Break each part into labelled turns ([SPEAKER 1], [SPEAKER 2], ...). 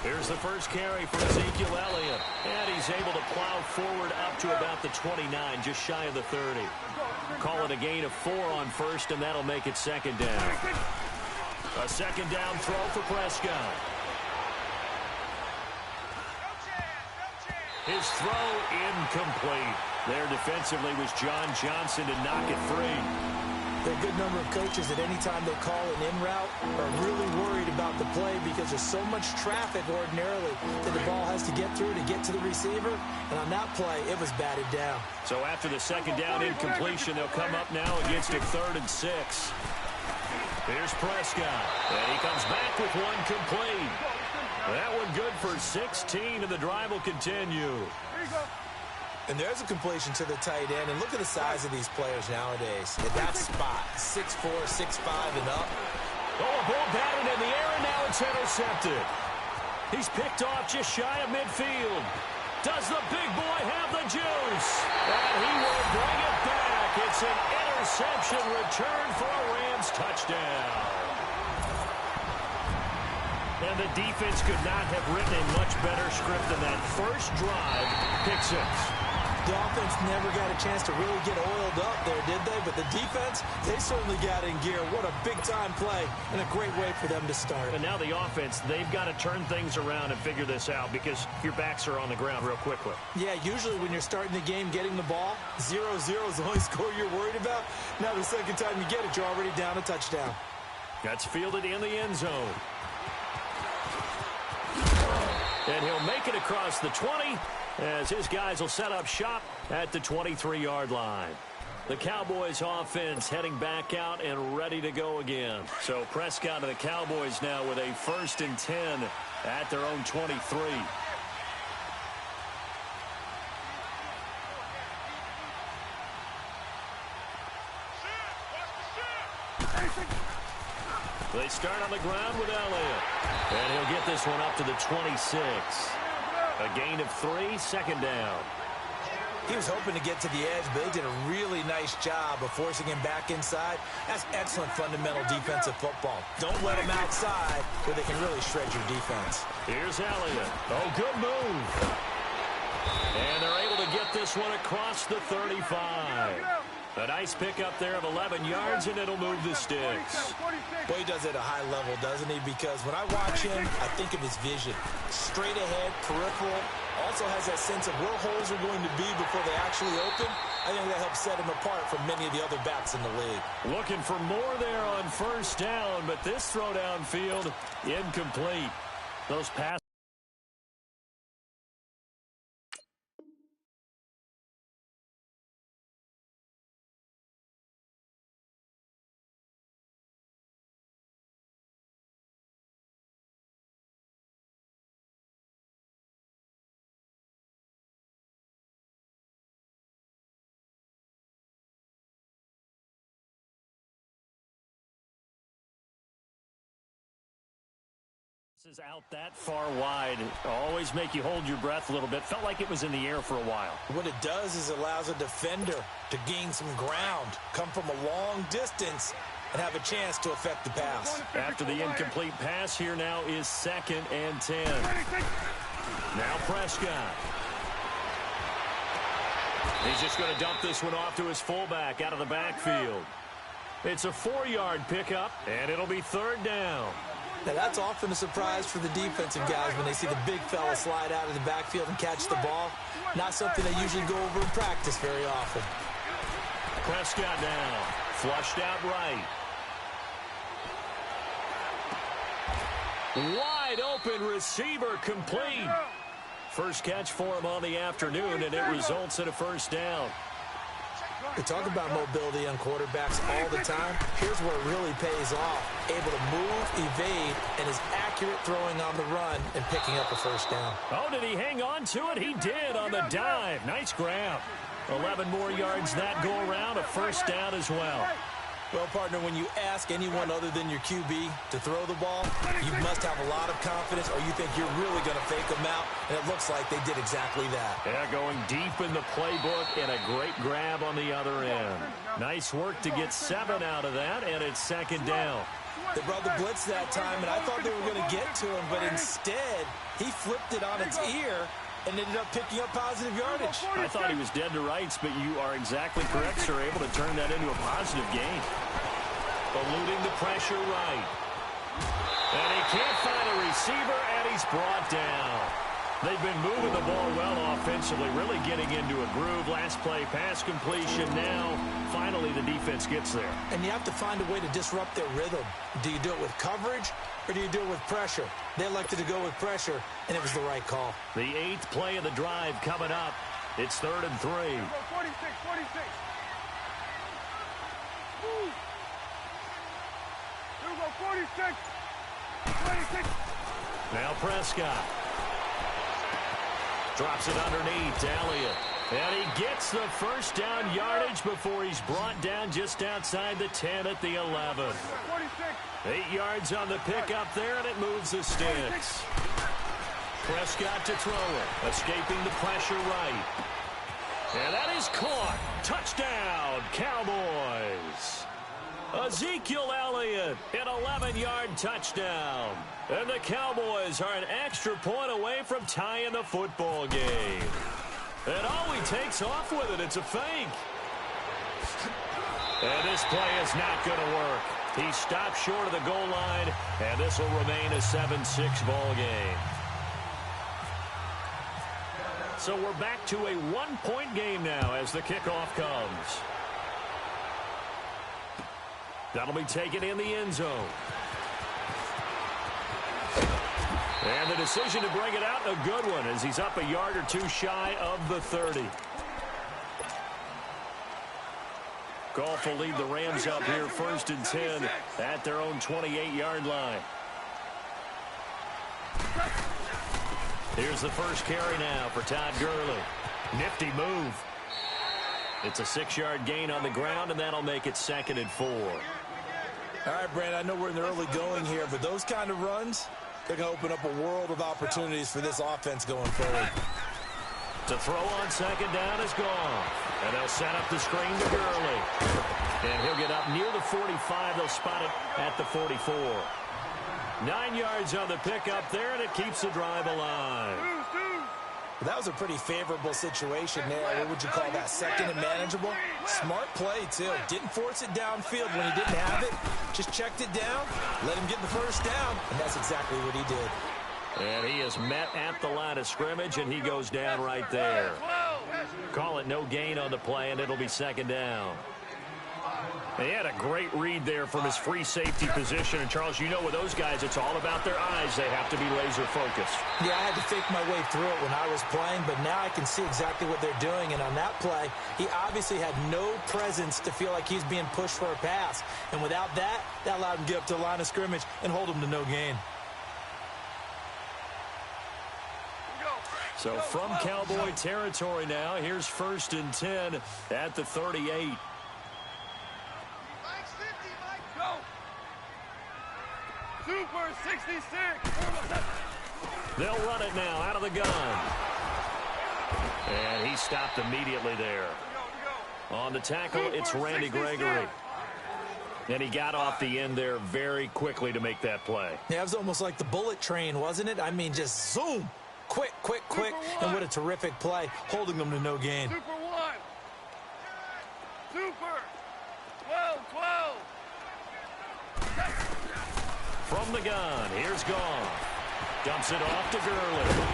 [SPEAKER 1] Here's the first carry for Ezekiel Elliott. And he's able to plow forward up to about the 29, just shy of the 30. Call it a gain of 4 on first, and that'll make it second down. A second down throw for Prescott. His throw incomplete. There defensively was John Johnson to knock it free.
[SPEAKER 2] There are a good number of coaches that anytime they call an in route are really worried about the play because there's so much traffic ordinarily that the ball has to get through to get to the receiver. And on that play, it was batted down.
[SPEAKER 1] So after the second down incompletion, they'll come up now against a 3rd and 6. Here's Prescott. And he comes back with one complete. That one good for 16, and the drive will continue.
[SPEAKER 2] And there's a completion to the tight end. And look at the size of these players nowadays. At that spot, 6'4", 6'5", and up.
[SPEAKER 1] Oh, a ball batted in the air, and now it's intercepted. He's picked off just shy of midfield. Does the big boy have the juice? And he will bring it back. It's an interception return for a Rams touchdown. And the defense could not have written a much better script than that. First drive, pick 6.
[SPEAKER 2] The offense never got a chance to really get oiled up there, did they? But the defense, they certainly got in gear. What a big-time play and a great way for them to start.
[SPEAKER 1] And now the offense, they've got to turn things around and figure this out because your backs are on the ground real quickly.
[SPEAKER 2] Yeah, usually when you're starting the game getting the ball, 0-0 is the only score you're worried about. Now the second time you get it, you're already down a touchdown.
[SPEAKER 1] That's fielded in the end zone. And he'll make it across the 20 as his guys will set up shop at the 23-yard line. The Cowboys offense heading back out and ready to go again. So Prescott and the Cowboys now with a 1st and 10 at their own 23. They start on the ground with Elliott. And he'll get this one up to the 26. A gain of 3, second down.
[SPEAKER 2] He was hoping to get to the edge, but they did a really nice job of forcing him back inside. That's excellent fundamental defensive football. Don't let him outside where they can really shred your defense.
[SPEAKER 1] Here's Elliott. Oh, good move. And they're able to get this one across the 35. A nice pickup there of 11 yards, and it'll move the sticks.
[SPEAKER 2] Well, he does it at a high level, doesn't he? Because when I watch him, I think of his vision. Straight ahead, peripheral. Also has that sense of where holes are going to be before they actually open. I think that helps set him apart from many of the other backs in the league.
[SPEAKER 1] Looking for more there on first down, but this throw downfield, incomplete. Those passes. This is out that far wide. Always make you hold your breath a little bit. Felt like it was in the air for a while.
[SPEAKER 2] What it does is allows a defender to gain some ground, come from a long distance, and have a chance to affect the pass.
[SPEAKER 1] After the incomplete pass, here now is 2nd and 10. Now Prescott. He's just going to dump this one off to his fullback out of the backfield. It's a 4-yard pickup, and it'll be 3rd down.
[SPEAKER 2] Now, that's often a surprise for the defensive guys when they see the big fella slide out of the backfield and catch the ball. Not something they usually go over in practice very often.
[SPEAKER 1] Prescott now, flushed out right. Wide open receiver complete. First catch for him on the afternoon, and it results in a 1st down.
[SPEAKER 2] We talk about mobility on quarterbacks all the time. Here's where it really pays off. Able to move, evade, and is accurate throwing on the run and picking up a 1st down.
[SPEAKER 1] Oh, did he hang on to it? He did on the dive. Nice grab. 11 more yards that go around, a 1st down as well.
[SPEAKER 2] Well, partner, when you ask anyone other than your QB to throw the ball, you must have a lot of confidence or you think you're really going to fake them out, and it looks like they did exactly that.
[SPEAKER 1] Yeah, going deep in the playbook and a great grab on the other end. Nice work to get 7 out of that, and it's 2nd down.
[SPEAKER 2] They brought the blitz that time, and I thought they were going to get to him, but instead, he flipped it on its ear and ended up picking up positive yardage.
[SPEAKER 1] I thought he was dead to rights, but you are exactly correct, sir. Able to turn that into a positive gain. Eluding the pressure right. And he can't find a receiver, and he's brought down. They've been moving the ball well offensively, really getting into a groove. Last play, pass completion. Now, finally, the defense gets there.
[SPEAKER 2] And you have to find a way to disrupt their rhythm. Do you do it with coverage, or do you do it with pressure? They elected to go with pressure, and it was the right call.
[SPEAKER 1] The 8th play of the drive coming up. It's 3rd and 3.
[SPEAKER 3] 46. Move. Here we go, 46. 26.
[SPEAKER 1] Now Prescott. Drops it underneath to Elliott. And he gets the first down yardage before he's brought down just outside the 10 at the 11. 8 yards on the pickup there, and it moves the sticks. Prescott to throw it. Escaping the pressure right. And that is caught. Touchdown, Cowboys. Ezekiel Elliott, an 11-yard touchdown. And the Cowboys are an extra point away from tying the football game. And he takes off with it. It's a fake. And this play is not going to work. He stopped short of the goal line, and this will remain a 7-6 ball game. So we're back to a 1-point game now as the kickoff comes. That'll be taken in the end zone. And the decision to bring it out, a good one, as he's up a yard or two shy of the 30. Goff will lead the Rams up here 1st and 10 at their own 28-yard line. Here's the first carry now for Todd Gurley. Nifty move. It's a 6-yard gain on the ground, and that'll make it 2nd and 4.
[SPEAKER 2] All right, Brand, I know we're in the early going here, but those kind of runs, they're going to open up a world of opportunities for this offense going forward.
[SPEAKER 1] To throw on 2nd down is gone. And they'll set up the screen to Gurley. And he'll get up near the 45. They'll spot it at the 44. 9 yards on the pickup there, and it keeps the drive alive.
[SPEAKER 2] That was a pretty favorable situation there. What would you call that? 2nd and manageable? Smart play, too. Didn't force it downfield when he didn't have it. Just checked it down, let him get the first down, and that's exactly what he did.
[SPEAKER 1] And he is met at the line of scrimmage, and he goes down right there. Call it no gain on the play, and it'll be 2nd down. He had a great read there from his free safety position. And, Charles, you know with those guys, it's all about their eyes. They have to be laser focused.
[SPEAKER 2] Yeah, I had to fake my way through it when I was playing, but now I can see exactly what they're doing. And on that play, he obviously had no presence to feel like he's being pushed for a pass. And without that, that allowed him to get up to the line of scrimmage and hold him to no gain.
[SPEAKER 1] So from Cowboy territory now, here's 1st and 10 at the 38.
[SPEAKER 3] Super 66.
[SPEAKER 1] They'll run it now out of the gun. And he stopped immediately there. On the tackle, it's Randy Gregory. And he got off the end there very quickly to make that play.
[SPEAKER 2] Yeah, it was almost like the bullet train, wasn't it? I mean, just zoom. Quick, quick, quick. And what a terrific play, holding them to no gain.
[SPEAKER 3] Super 1. Super 12, 12.
[SPEAKER 1] From the gun, here's Goff. Dumps it off to Gurley.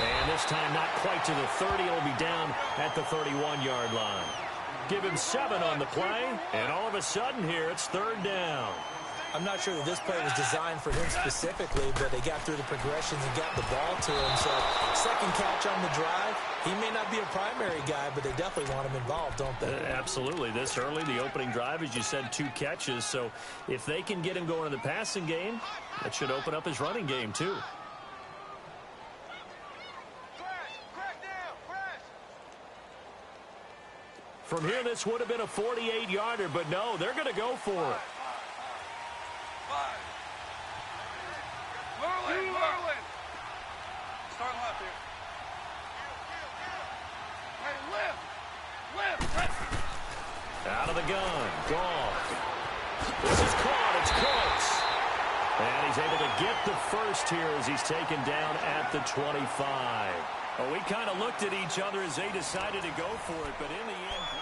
[SPEAKER 1] And this time not quite to the 30. It'll be down at the 31-yard line. Give him 7 on the play, and all of a sudden here it's 3rd down.
[SPEAKER 2] I'm not sure that this play was designed for him specifically, but they got through the progressions and got the ball to him. So, 2nd catch on the drive. He may not be a primary guy, but they definitely want him involved, don't they?
[SPEAKER 1] Absolutely. This early, the opening drive, as you said, 2 catches. So, if they can get him going in the passing game, that should open up his running game, too. From here, this would have been a 48-yarder, but no, they're going to go for it.
[SPEAKER 3] Merlin. Start left here. Hey, lift.
[SPEAKER 1] Out of the gun. Goff. This is caught, and It's Cooks. And he's able to get the first here as he's taken down at the 25. Well, we kind of looked at each other as they decided to go for it, but in the end...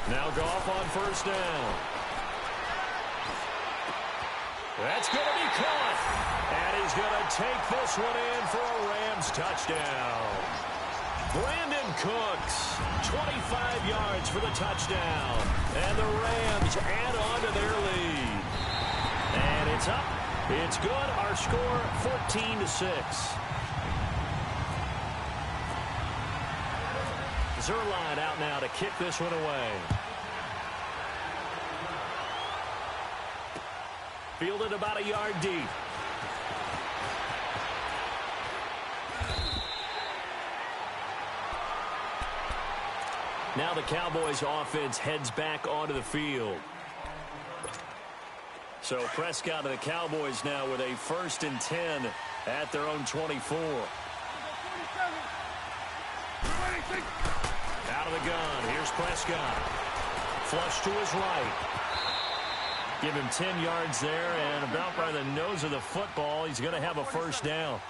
[SPEAKER 1] Now Goff on first down. That's going to be caught. And he's going to take this one in for a Rams touchdown. Brandon Cooks, 25 yards for the touchdown. And the Rams add on to their lead. And it's up. It's good. Our score, 14-6. Zerline out now to kick this one away. Fielded about a yard deep. Now the Cowboys offense heads back onto the field. So Prescott and the Cowboys now with a 1st and 10 at their own 24. Out of the gun. Here's Prescott. Flush to his right. Give him 10 yards there, and about by the nose of the football, he's going to have a first down.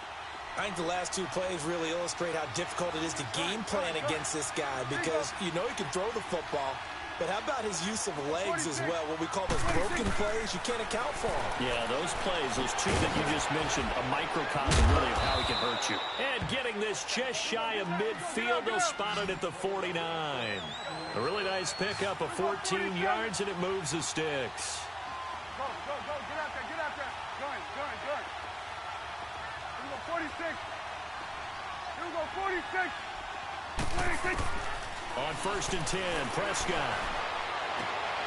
[SPEAKER 2] I think the last two plays really illustrate how difficult it is to game plan against this guy because you know he can throw the football, but how about his use of legs as well? What we call those broken plays, you can't account for them.
[SPEAKER 1] Yeah, those plays, those two that you just mentioned, a microcosm really of how he can hurt you. And getting this just shy of midfield, they'll spot it at the 49. A really nice pickup of 14 yards, and it moves the sticks.
[SPEAKER 3] Go, get out there. Going. Here we go, 46. Here we go, 46. 26.
[SPEAKER 1] On 1st and 10, Prescott.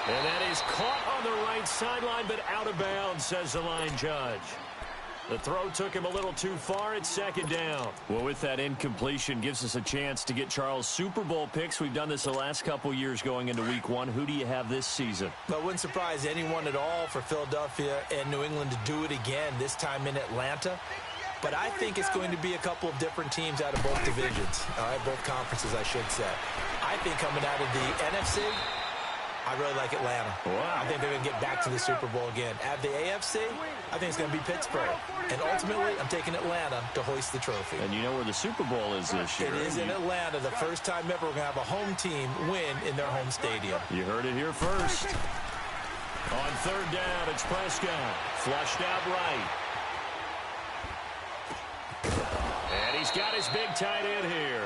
[SPEAKER 1] And that is caught on the right sideline, but out of bounds, says the line judge. The throw took him a little too far. It's 2nd down. Well, with that incompletion, gives us a chance to get Charles Super Bowl picks. We've done this the last couple years going into week 1. Who do you have this season?
[SPEAKER 2] Well, it wouldn't surprise anyone at all for Philadelphia and New England to do it again, this time in Atlanta. But I think it's going to be a couple of different teams out of both divisions. All right, both conferences, I should say. I think coming out of the NFC, I really like Atlanta.
[SPEAKER 1] Wow.
[SPEAKER 2] I think they're going to get back to the Super Bowl again. At the AFC, I think it's going to be Pittsburgh. And ultimately, I'm taking Atlanta to hoist the trophy.
[SPEAKER 1] And you know where the Super Bowl is this year.
[SPEAKER 2] It is in Atlanta. The first time ever we're going to have a home team win in their home stadium.
[SPEAKER 1] You heard it here first. On 3rd down, it's Prescott. Flushed out right. And he's got his big tight end here.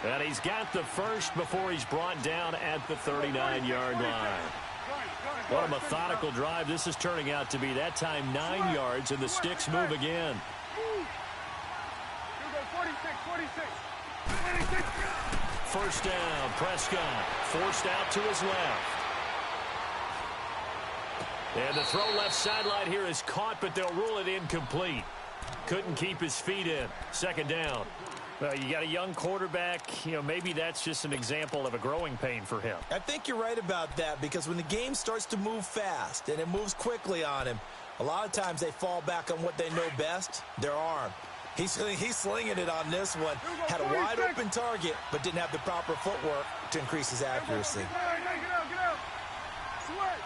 [SPEAKER 1] And he's got the first before he's brought down at the 39-yard line. What a methodical drive this is turning out to be. That time 9 yards, and the sticks move again. First down, Prescott forced out to his left. And the throw left sideline here is caught, but they'll rule it incomplete. Couldn't keep his feet in. 2nd down. You got a young quarterback. Maybe that's just an example of a growing pain for him.
[SPEAKER 2] I think you're right about that because when the game starts to move fast and it moves quickly on him, a lot of times they fall back on what they know best, their arm. He's slinging it on this one. Had a wide open target, but didn't have the proper footwork to increase his accuracy.
[SPEAKER 3] Get out. Sweat.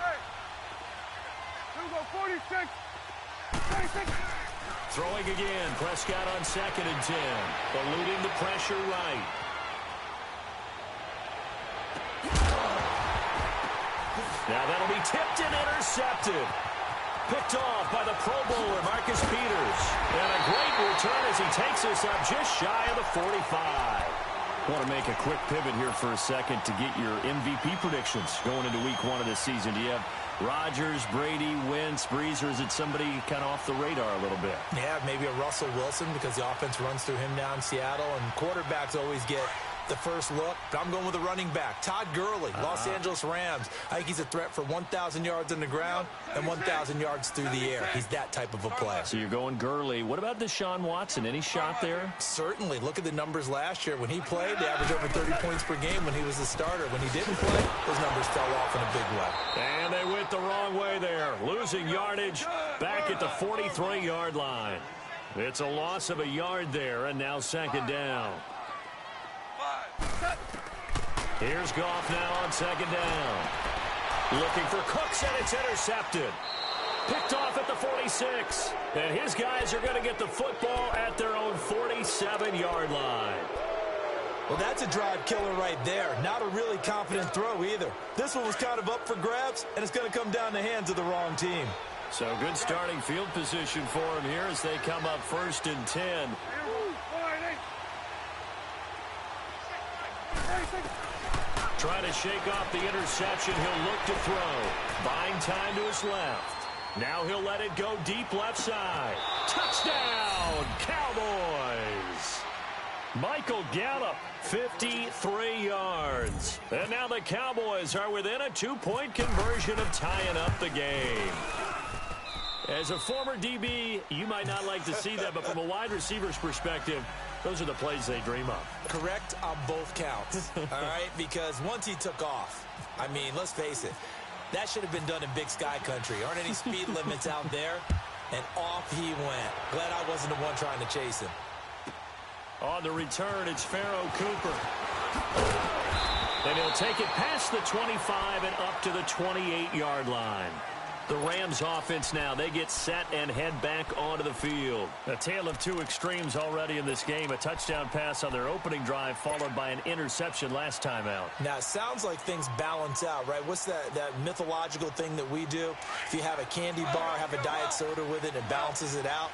[SPEAKER 3] Hey. Here we go, 46. 26.
[SPEAKER 1] Throwing again. Prescott on 2nd and 10. Eluding the pressure right. Now that'll be tipped and intercepted. Picked off by the Pro Bowler, Marcus Peters. And a great return as he takes us up just shy of the 45. I want to make a quick pivot here for a second to get your MVP predictions going into week 1 of the season. Do you have Rodgers, Brady, Wentz, Brees, or is it somebody kind of off the radar a little bit?
[SPEAKER 2] Yeah, maybe a Russell Wilson because the offense runs through him down in Seattle, and quarterbacks always get the first look, but I'm going with a running back. Todd Gurley, Los Angeles Rams. I think he's a threat for 1,000 yards on the ground and 1,000 yards through the air. He's that type of a player.
[SPEAKER 1] So you're going Gurley. What about Deshaun Watson? Any shot there?
[SPEAKER 2] Certainly. Look at the numbers last year. When he played, they averaged over 30 points per game when he was the starter. When he didn't play, those numbers fell off in a big way.
[SPEAKER 1] And they went the wrong way there. Losing yardage back at the 43-yard line. It's a loss of a yard there, and now second down. Here's Goff now on second down. Looking for Cooks, and it's intercepted. Picked off at the 46. And his guys are going to get the football at their own 47-yard line.
[SPEAKER 2] Well, that's a drive killer right there. Not a really confident throw either. This one was kind of up for grabs, and it's going to come down the hands of the wrong team.
[SPEAKER 1] So good starting field position for him here as they come up 1st and 10. Trying to shake off the interception. He'll look to throw. Buying time to his left. Now he'll let it go deep left side. Touchdown, Cowboys. Michael Gallup, 53 yards. And now the Cowboys are within a 2-point conversion of tying up the game. As a former DB, you might not like to see that, but from a wide receiver's perspective, those are the plays they dream of.
[SPEAKER 2] Correct on both counts, all right? Because once he took off, I mean, let's face it, that should have been done in Big Sky Country. Aren't any speed limits out there? And off he went. Glad I wasn't the one trying to chase him.
[SPEAKER 1] On the return, it's Pharaoh Cooper. And he'll take it past the 25 and up to the 28-yard line. The Rams offense now, they get set and head back onto the field. A tale of two extremes already in this game. A touchdown pass on their opening drive followed by an interception last time out.
[SPEAKER 2] Now, it sounds like things balance out, right? What's that mythological thing that we do? If you have a candy bar, have a diet soda with it, it balances it out.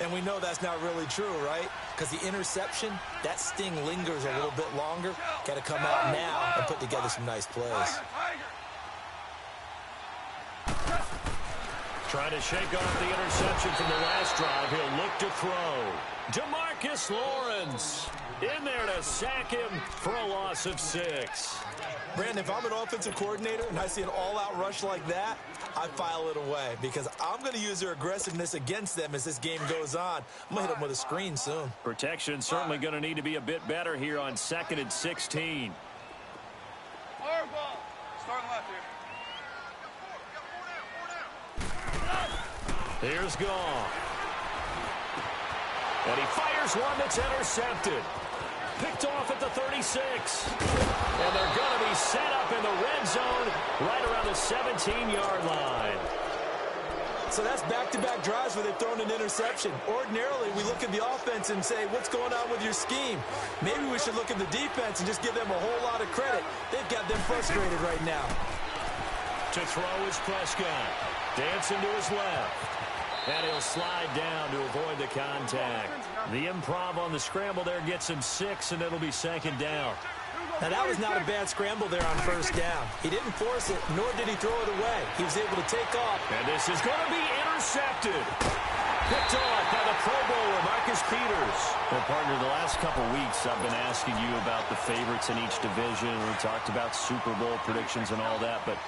[SPEAKER 2] And we know that's not really true, right? Because the interception, that sting lingers a little bit longer. Got to come out now and put together some nice plays.
[SPEAKER 1] Trying to shake off the interception from the last drive. He'll look to throw. DeMarcus Lawrence in there to sack him for a loss of 6.
[SPEAKER 2] Brandon, if I'm an offensive coordinator and I see an all-out rush like that, I file it away because I'm going to use their aggressiveness against them as this game goes on. I'm going to hit them with a screen soon.
[SPEAKER 1] Protection certainly going to need to be a bit better here on 2nd and 16.
[SPEAKER 3] Hard ball. Starting left here.
[SPEAKER 1] Here's Goff. And he fires one that's intercepted. Picked off at the 36. And they're going to be set up in the red zone right around the 17-yard line.
[SPEAKER 2] So that's back-to-back drives where they've thrown an interception. Ordinarily, we look at the offense and say, what's going on with your scheme? Maybe we should look at the defense and just give them a whole lot of credit. They've got them frustrated right now.
[SPEAKER 1] To throw is Prescott. Dancing to his left. And he'll slide down to avoid the contact. The improv on the scramble there gets him 6, and it'll be 2nd down.
[SPEAKER 2] Now, that was not a bad scramble there on 1st down. He didn't force it, nor did he throw it away. He was able to take off.
[SPEAKER 1] And this is going to be intercepted. Picked off by the Pro Bowler, Marcus Peters. Well, partner, the last couple weeks I've been asking you about the favorites in each division. We talked about Super Bowl predictions and all that, but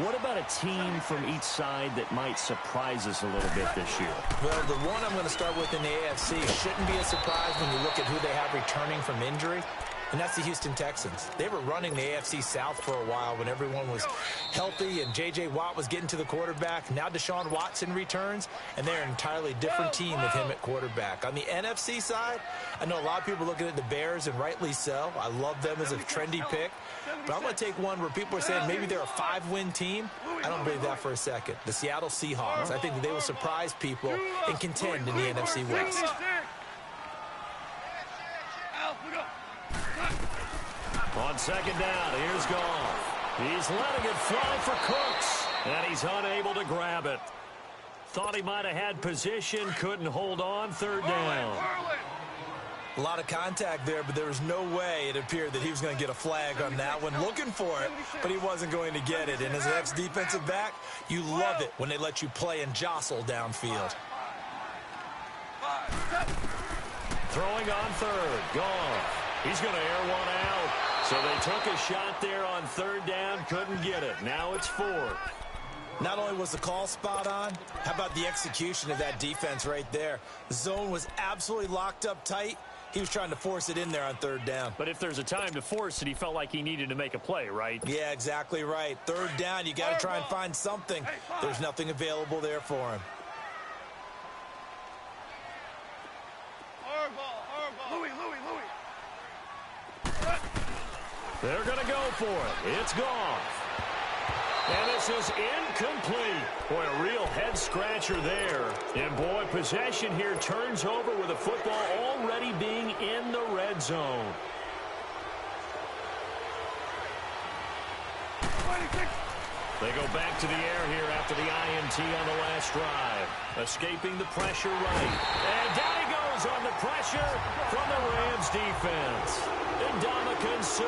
[SPEAKER 1] what about a team from each side that might surprise us a little bit this year?
[SPEAKER 2] Well, the one I'm going to start with in the AFC shouldn't be a surprise when you look at who they have returning from injury, and that's the Houston Texans. They were running the AFC South for a while when everyone was healthy and J.J. Watt was getting to the quarterback. Now Deshaun Watson returns, and they're an entirely different team with him at quarterback. On the NFC side, I know a lot of people are looking at the Bears, and rightly so. I love them as a trendy pick. But I'm going to take one where people are saying maybe they're a 5-win team. I don't believe that for a second. The Seattle Seahawks. I think that they will surprise people and contend in the NFC West.
[SPEAKER 1] On 2nd down, here's Goff. He's letting it fly for Cooks, and he's unable to grab it. Thought he might have had position, couldn't hold on. 3rd down.
[SPEAKER 2] A lot of contact there, but there was no way it appeared that he was going to get a flag on that one. Looking for it, but he wasn't going to get it. And as an ex-defensive back, you love it when they let you play and jostle downfield.
[SPEAKER 1] Throwing on 3rd, Goff. He's going to air one out. So they took a shot there on third down, couldn't get it. Now it's fourth.
[SPEAKER 2] Not only was the call spot on, how about the execution of that defense right there? The zone was absolutely locked up tight. He was trying to force it in there on third down.
[SPEAKER 1] But if there's a time to force it, he felt like he needed to make a play, right?
[SPEAKER 2] Yeah, exactly right. Third down, you got to try and find something. There's nothing available there for him.
[SPEAKER 3] Louis.
[SPEAKER 1] They're going to go for it. It's gone. And this is incomplete. Boy, a real head-scratcher there. And, boy, possession here turns over with the football already being in the red zone. They go back to the air here after the INT on the last drive. Escaping the pressure right. And down he goes on the pressure from the Rams defense. Ndamukong Suh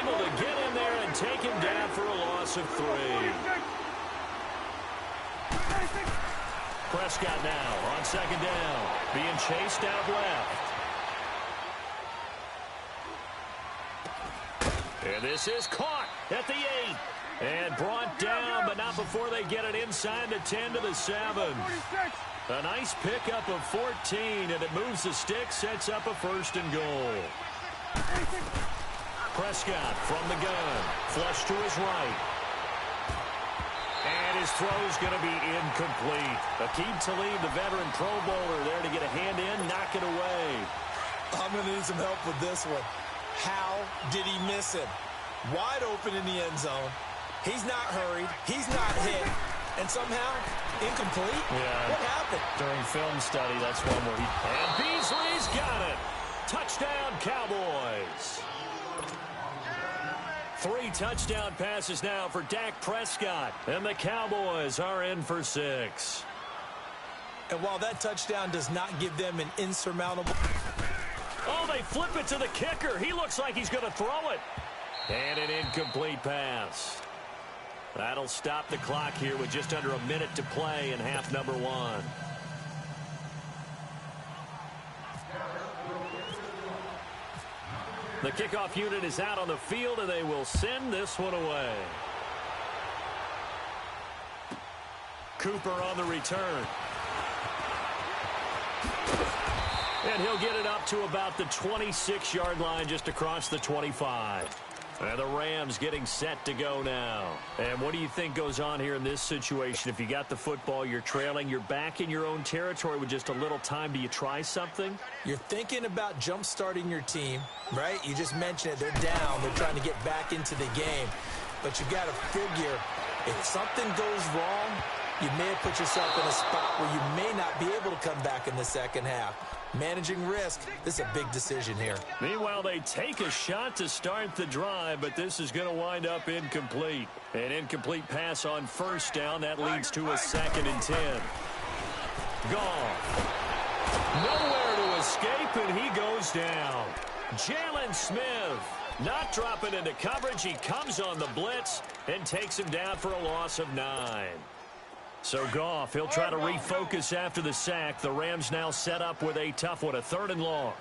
[SPEAKER 1] able to get in there and take him down for a loss of 3. Prescott now on second down, being chased out left. And this is caught at the 8. And brought down, but not before they get it inside the 10 to the 7. A nice pickup of 14, and it moves the stick, sets up a first and goal. Prescott from the gun, flush to his right. And his throw's going to be incomplete. Aqib Talib, the veteran Pro Bowler, there to get a hand in, knock it away.
[SPEAKER 2] I'm going to need some help with this one. How did he miss it? Wide open in the end zone. He's not hurried. He's not hit. And somehow, incomplete?
[SPEAKER 1] Yeah.
[SPEAKER 2] What happened?
[SPEAKER 1] During film study, that's one where he... And Beasley's got it. Touchdown, Cowboys. 3 touchdown passes now for Dak Prescott. And the Cowboys are in for 6.
[SPEAKER 2] And while that touchdown does not give them an insurmountable...
[SPEAKER 1] Oh, they flip it to the kicker. He looks like he's going to throw it. And an incomplete pass. That'll stop the clock here with just under a minute to play in half number 1. The kickoff unit is out on the field, and they will send this one away. Cooper on the return. And he'll get it up to about the 26-yard line, just across the 25. And the Rams getting set to go now. And what do you think goes on here in this situation? If you got the football, you're trailing, you're back in your own territory with just a little time. Do you try something?
[SPEAKER 2] You're thinking about jump-starting your team, right? You just mentioned it. They're down. They're trying to get back into the game. But you've got to figure, if something goes wrong, you may have put yourself in a spot where you may not be able to come back in the second half. Managing risk, this is a big decision here.
[SPEAKER 1] Meanwhile, they take a shot to start the drive, but this is going to wind up incomplete. An incomplete pass on first down. That leads to a 2nd and 10. Gone. Nowhere to escape, and he goes down. Jalen Smith not dropping into coverage. He comes on the blitz and takes him down for a loss of 9. So Goff, he'll try to refocus after the sack. The Rams now set up with a tough one, a 3rd and long.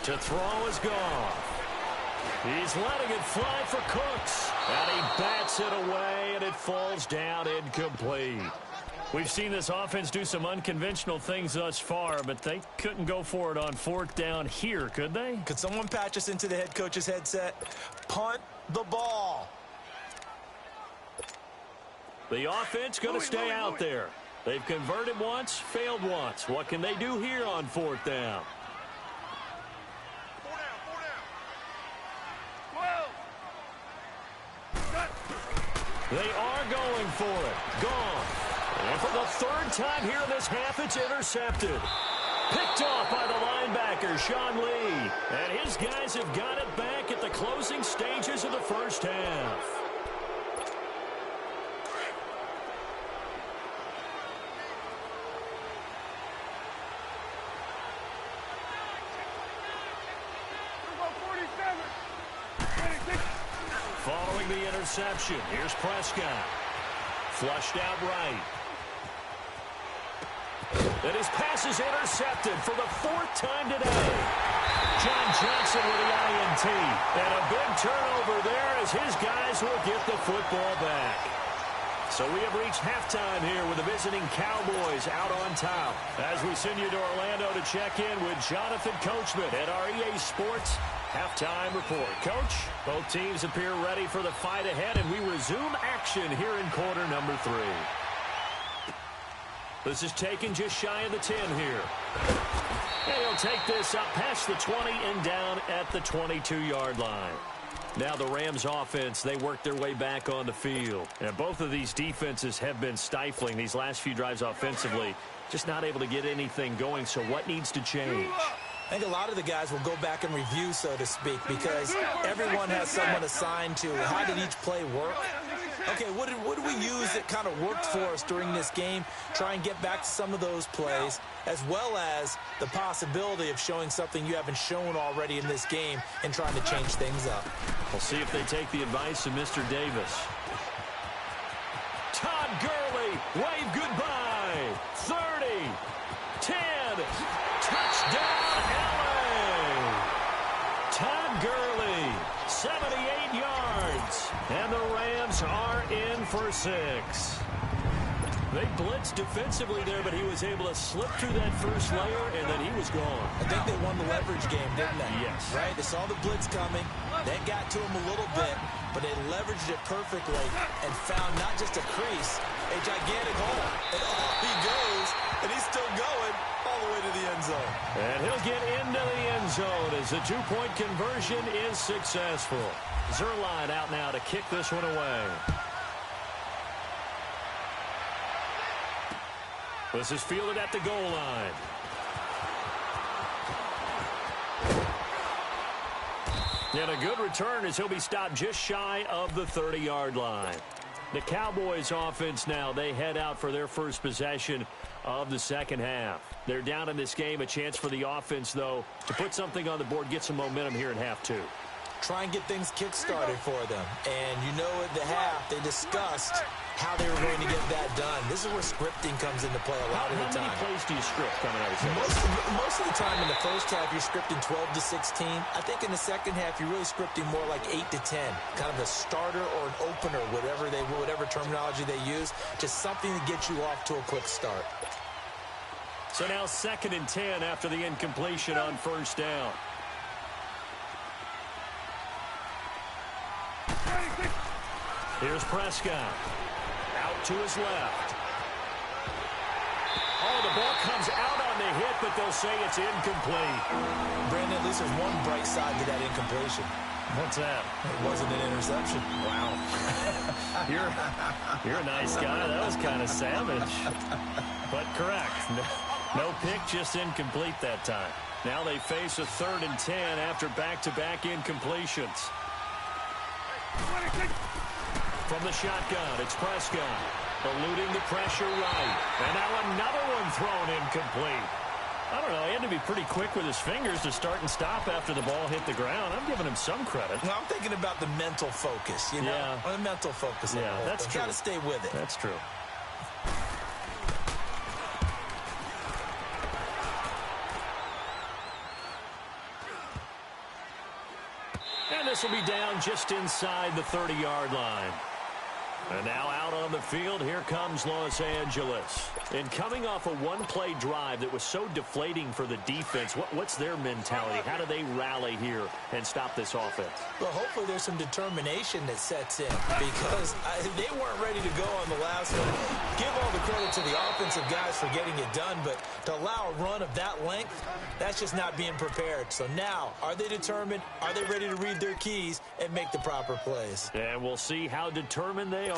[SPEAKER 1] To throw is Goff. He's letting it fly for Cooks. And he bats it away, and it falls down incomplete. We've seen this offense do some unconventional things thus far, but they couldn't go for it on 4th down here, could they?
[SPEAKER 2] Could someone patch us into the head coach's headset? Punt the ball.
[SPEAKER 1] The offense going to stay out there. They've converted once, failed once. What can they do here on 4th down?
[SPEAKER 3] 12.
[SPEAKER 1] They are going for it. Gone. And for the 3rd time here in this half, it's intercepted. Picked off by the linebacker, Sean Lee. And his guys have got it back at the closing stages of the first half. Following the interception, here's Prescott. Flushed out right. And his pass is intercepted for the 4th time today. John Johnson with the INT. And a big turnover there as his guys will get the football back. So we have reached halftime here with the visiting Cowboys out on top. As we send you to Orlando to check in with Jonathan Coachman at our EA Sports Halftime Report. Coach, both teams appear ready for the fight ahead, and we resume action here in quarter number 3. This is taken just shy of the 10 here. And he'll take this up past the 20 and down at the 22-yard line. Now the Rams offense, they work their way back on the field. And both of these defenses have been stifling these last few drives offensively. Just not able to get anything going. So what needs to change?
[SPEAKER 2] I think a lot of the guys will go back and review, so to speak, because everyone has someone assigned to how did each play work. Okay, what did we use that kind of worked for us during this game? Try and get back to some of those plays, as well as the possibility of showing something you haven't shown already in this game and trying to change things up.
[SPEAKER 1] We'll see if they take the advice of Mr. Davis. Todd Gurley, wave goodbye. 30, 10, touchdown LA. Todd Gurley, 78 yards. And the Rams are in for 6. They blitzed defensively there, but he was able to slip through that first layer, and then he was gone.
[SPEAKER 2] I think they won the leverage game, didn't they?
[SPEAKER 1] Yes.
[SPEAKER 2] Right? They saw the blitz coming. That got to him a little bit, but they leveraged it perfectly and found not just a crease, a gigantic hole. And off he goes, and he's still going all the way to the end zone.
[SPEAKER 1] And he'll get into the end zone as the two-point conversion is successful. Zerline out now to kick this one away. This is fielded at the goal line. And a good return as he'll be stopped just shy of the 30-yard line. The Cowboys offense now, they head out for their first possession of the second half. They're down in this game. A chance for the offense, though, to put something on the board, get some momentum here in half 2.
[SPEAKER 2] Try and get things kick-started for them. And you know at the half, they discussed how they were going to get that done. This is where scripting comes into play a lot of the time.
[SPEAKER 1] How many plays do you script coming out of the
[SPEAKER 2] Most of the time in the first half, you're scripting 12 to 16. I think in the second half, you're really scripting more like 8 to 10. Kind of a starter or an opener, whatever terminology they use. Just something to get you off to a quick start.
[SPEAKER 1] So now 2nd and 10 after the incompletion on first down. Here's Prescott. Out to his left. Oh, the ball comes out on the hit, but they'll say it's incomplete.
[SPEAKER 2] Brandon, at least there's one bright side to that incompletion.
[SPEAKER 1] What's that?
[SPEAKER 2] It wasn't an interception.
[SPEAKER 1] Wow. You're a nice guy. That was kind of savage. But correct. No pick, just incomplete that time. Now they face a 3rd and 10 after back-to-back incompletions. From the shotgun, it's Prescott. Eluding the pressure right. And now another one thrown incomplete. I don't know. He had to be pretty quick with his fingers to start and stop after the ball hit the ground. I'm giving him some credit.
[SPEAKER 2] Well, I'm thinking about the mental focus, you know?
[SPEAKER 1] Yeah.
[SPEAKER 2] The mental focus.
[SPEAKER 1] Yeah, that's true.
[SPEAKER 2] Got to stay with it.
[SPEAKER 1] That's true. And this will be down just inside the 30-yard line. And now out on the field, here comes Los Angeles. And coming off a one-play drive that was so deflating for the defense, what's their mentality? How do they rally here and stop this offense?
[SPEAKER 2] Well, hopefully there's some determination that sets in because they weren't ready to go on the last one. Give all the credit to the offensive guys for getting it done, but to allow a run of that length, that's just not being prepared. So now, are they determined? Are they ready to read their keys and make the proper plays?
[SPEAKER 1] And we'll see how determined they are.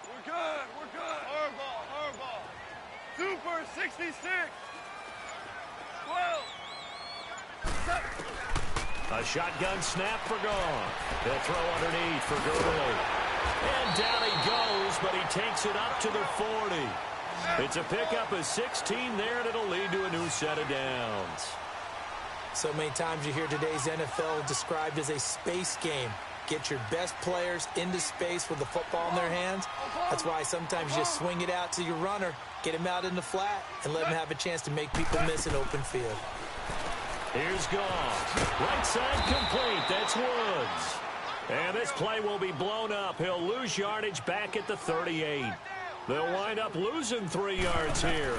[SPEAKER 3] We're good. Hard ball. Super 66. 12.
[SPEAKER 1] A shotgun snap for Gone. They'll throw underneath for Gurley. And down he goes, but he takes it up to the 40. It's a pickup of 16 there, and it'll lead to a new set of downs.
[SPEAKER 2] So many times you hear today's NFL described as a space game. Get your best players into space with the football in their hands. That's why sometimes you just swing it out to your runner, get him out in the flat, and let him have a chance to make people miss an open field.
[SPEAKER 1] Here's Goff. Right side complete. That's Woods. And this play will be blown up. He'll lose yardage back at the 38. They'll wind up losing 3 yards here.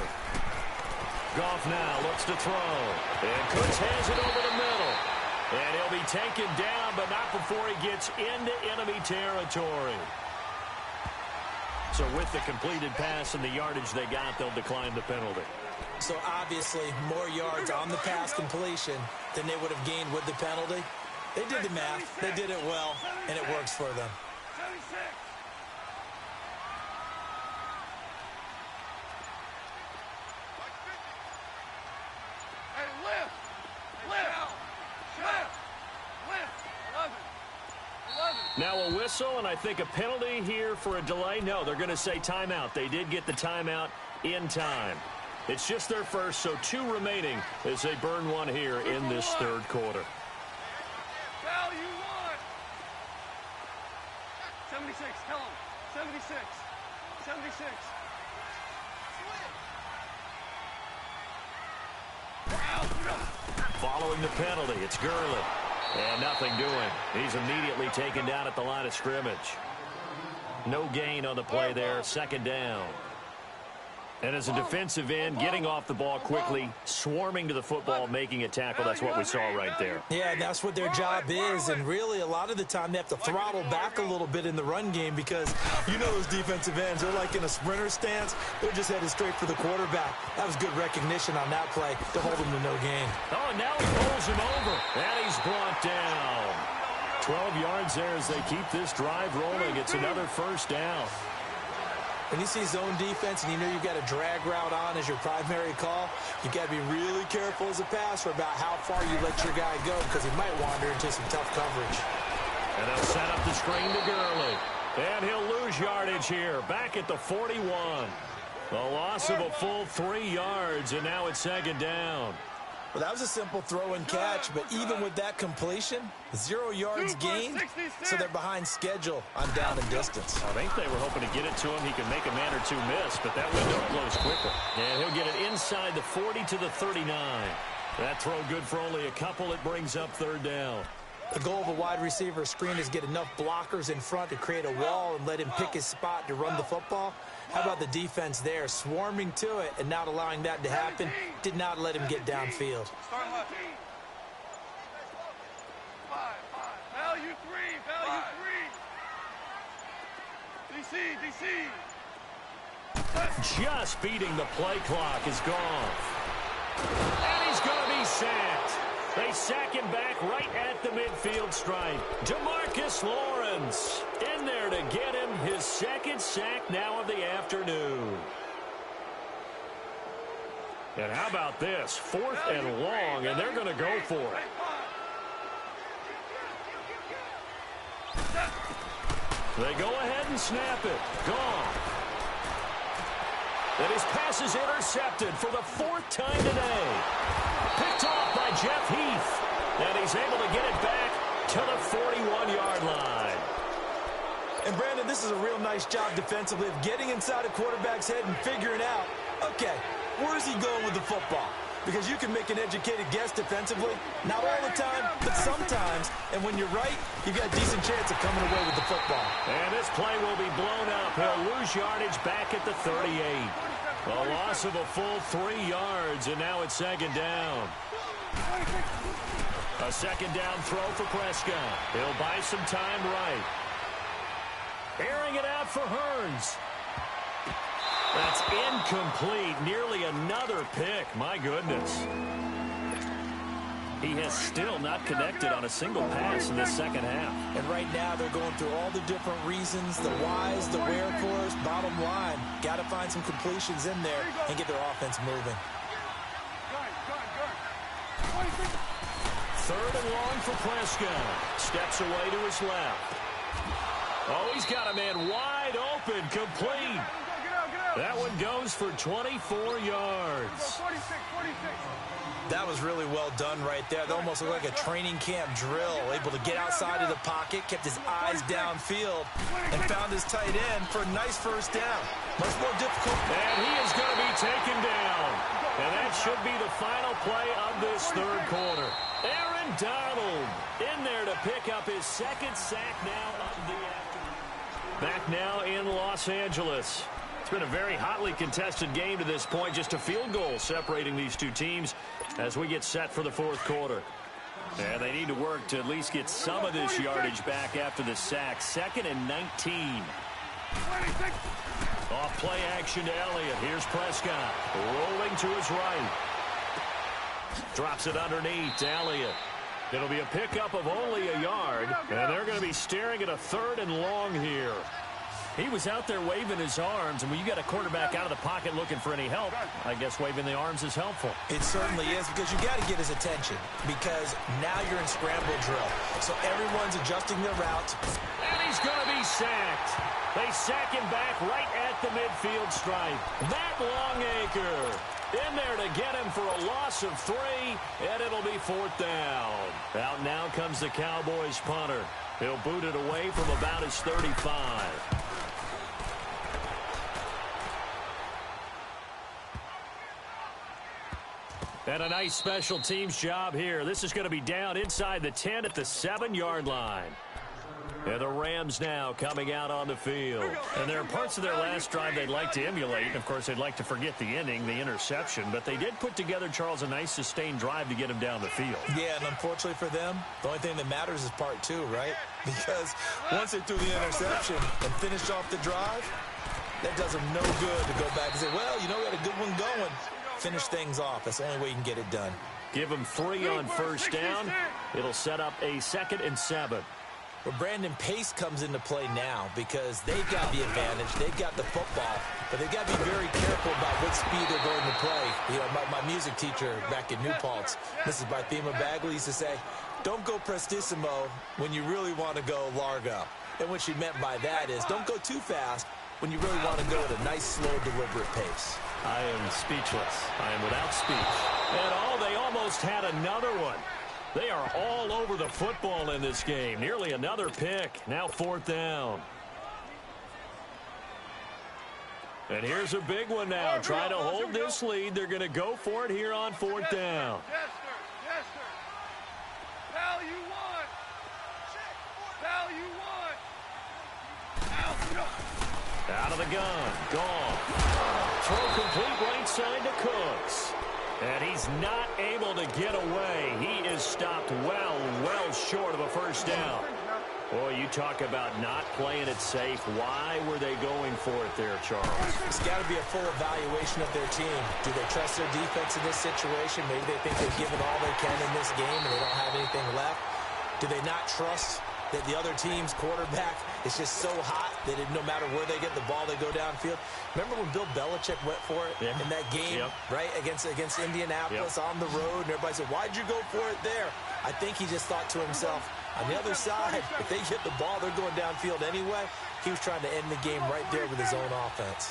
[SPEAKER 1] Goff now looks to throw. And Cooks has it over the middle. And he'll be taken down, but not before he gets into enemy territory. So with the completed pass and the yardage they got, they'll decline the penalty.
[SPEAKER 2] So obviously more yards on the pass completion than they would have gained with the penalty. They did the math. They did it well, and it works for them.
[SPEAKER 3] 76. Hey, lift.
[SPEAKER 1] Now a whistle, and I think a penalty here for a delay. No, they're going to say timeout. They did get the timeout in time. It's just their first, so 2 remaining as they burn 1 here in this third quarter.
[SPEAKER 3] Foul you want. 76, tell him. 76. 76.
[SPEAKER 1] Following the penalty, it's Gurley. And nothing doing. He's immediately taken down at the line of scrimmage. No gain on the play there. Second down. And as a defensive end, getting off the ball quickly, swarming to the football, making a tackle. That's what we saw right there.
[SPEAKER 2] Yeah, and that's what their job is. And really, a lot of the time, they have to throttle back a little bit in the run game because you know those defensive ends, they're like in a sprinter stance. They're just headed straight for the quarterback. That was good recognition on that play to hold him to no gain.
[SPEAKER 1] Oh, and now he pulls him over. And he's brought down. 12 yards there as they keep this drive rolling. It's another first down.
[SPEAKER 2] When you see zone defense and you know you've got a drag route on as your primary call, you've got to be really careful as a passer about how far you let your guy go because he might wander into some tough coverage.
[SPEAKER 1] And they'll set up the screen to Gurley. And he'll lose yardage here, back at the 41. A loss of a full 3 yards, and now it's second down.
[SPEAKER 2] Well, that was a simple throw and catch, but even with that completion, 0 yards gained, so they're behind schedule on down and distance.
[SPEAKER 1] I think they were hoping to get it to him. He could make a man or 2 miss, but that window closed quickly. And he'll get it inside the 40 to the 39. That throw good for only a couple. It brings up third down.
[SPEAKER 2] The goal of a wide receiver screen is get enough blockers in front to create a wall and let him pick his spot to run the football. How about the defense there, swarming to it and not allowing that to happen? Did not let him get downfield.
[SPEAKER 3] Start left. 5. Value 3. Value 3. DC.
[SPEAKER 1] Just beating the play clock is gone. And he's going to be sacked. They sack him back right at the midfield stripe. DeMarcus Lawrence in there to get him his second sack now of the afternoon. And how about this? 4th and long, and they're going to go for it. They go ahead and snap it. Gone. And his pass is intercepted for the 4th time today. Picked off by Jeff Heath. And he's able to get it back to the 41-yard line.
[SPEAKER 2] And, Brandon, this is a real nice job defensively of getting inside a quarterback's head and figuring out, okay, where's he going with the football? Because you can make an educated guess defensively. Not all the time, but sometimes. And when you're right, you've got a decent chance of coming away with the football.
[SPEAKER 1] And this play will be blown up. He'll lose yardage back at the 38. A loss of a full 3 yards, and now it's second down. A second down throw for Prescott. He'll buy some time right. Airing it out for Hearns. That's incomplete. Nearly another pick. My goodness. He has still not connected on a single pass in this second half.
[SPEAKER 2] And right now they're going through all the different reasons, the whys, the wherefores. Bottom line, got to find some completions in there and get their offense moving.
[SPEAKER 1] Third and long for Prescott. Steps away to his left. Oh, he's got a man wide open, complete. That one goes for 24 yards.
[SPEAKER 2] That was really well done right there. That almost looked like a training camp drill. Able to get outside of the pocket, kept his eyes downfield, and found his tight end for a nice first down. Much more difficult.
[SPEAKER 1] And he is going to be taken down. And that should be the final play of this third quarter. Aaron Donald in there to pick up his second sack now of the afternoon. Back now in Los Angeles. It's been a very hotly contested game to this point. Just a field goal separating these two teams as we get set for the fourth quarter. And they need to work to at least get some of this yardage back after the sack. 2nd and 19. Off play action to Elliott. Here's Prescott rolling to his right. Drops it underneath to Elliott. It'll be a pickup of only a yard, and they're going to be staring at a 3rd and long here. He was out there waving his arms, and when you got a quarterback out of the pocket looking for any help, I guess waving the arms is helpful.
[SPEAKER 2] It certainly is, because you got to get his attention, because now you're in scramble drill. So everyone's adjusting their routes.
[SPEAKER 1] And he's going to be sacked. They sack him back right at the midfield stripe. Matt Longacre in there to get him for a loss of 3, and it'll be 4th down. Out now comes the Cowboys punter. He'll boot it away from about his 35. And a nice special teams job here. This is going to be down inside the 10 at the 7-yard line. And the Rams now coming out on the field. And there are parts of their last drive they'd like to emulate. And, of course, they'd like to forget the inning, the interception. But they did put together, Charles, a nice sustained drive to get him down the field.
[SPEAKER 2] Yeah, and unfortunately for them, the only thing that matters is part 2, right? Because once they threw the interception and finished off the drive, that does them no good to go back and say, well, you know, we had a good one going. Finish things off. That's the only way you can get it done.
[SPEAKER 1] Give him 3 on first down. It'll set up a 2nd and 7.
[SPEAKER 2] Well, Brandon, pace comes into play now because they've got the advantage. They've got the football, but they've got to be very careful about what speed they're going to play. You know, my music teacher back in New Paltz, Mrs. Barthema Bagley, used to say, don't go prestissimo when you really want to go largo. And what she meant by that is don't go too fast when you really want to go at a nice, slow, deliberate pace.
[SPEAKER 1] I am speechless. I am without speech. And they almost had another one. They are all over the football in this game. Nearly another pick. Now 4th down. And here's a big one now. Trying to hold this lead. They're going to go for it here on 4th down.
[SPEAKER 3] Yes, sir. Yes, sir. Pal, you won. Pal, you won.
[SPEAKER 1] Out of the gun. Gone. Throw complete right side to Cooks. And he's not able to get away. He is stopped well short of a first down. Boy, you talk about not playing it safe. Why were they going for it there, Charles?
[SPEAKER 2] It's got to be a full evaluation of their team. Do they trust their defense in this situation? Maybe they think they've given all they can in this game and they don't have anything left. Do they not trust that the other team's quarterback is just so hot that no matter where they get the ball, they go downfield? Remember when Bill Belichick went for it in that game, right, against Indianapolis on the road, and everybody said, why'd you go for it there? I think he just thought to himself, on the other side, if they hit the ball, they're going downfield anyway. He was trying to end the game right there with his own offense.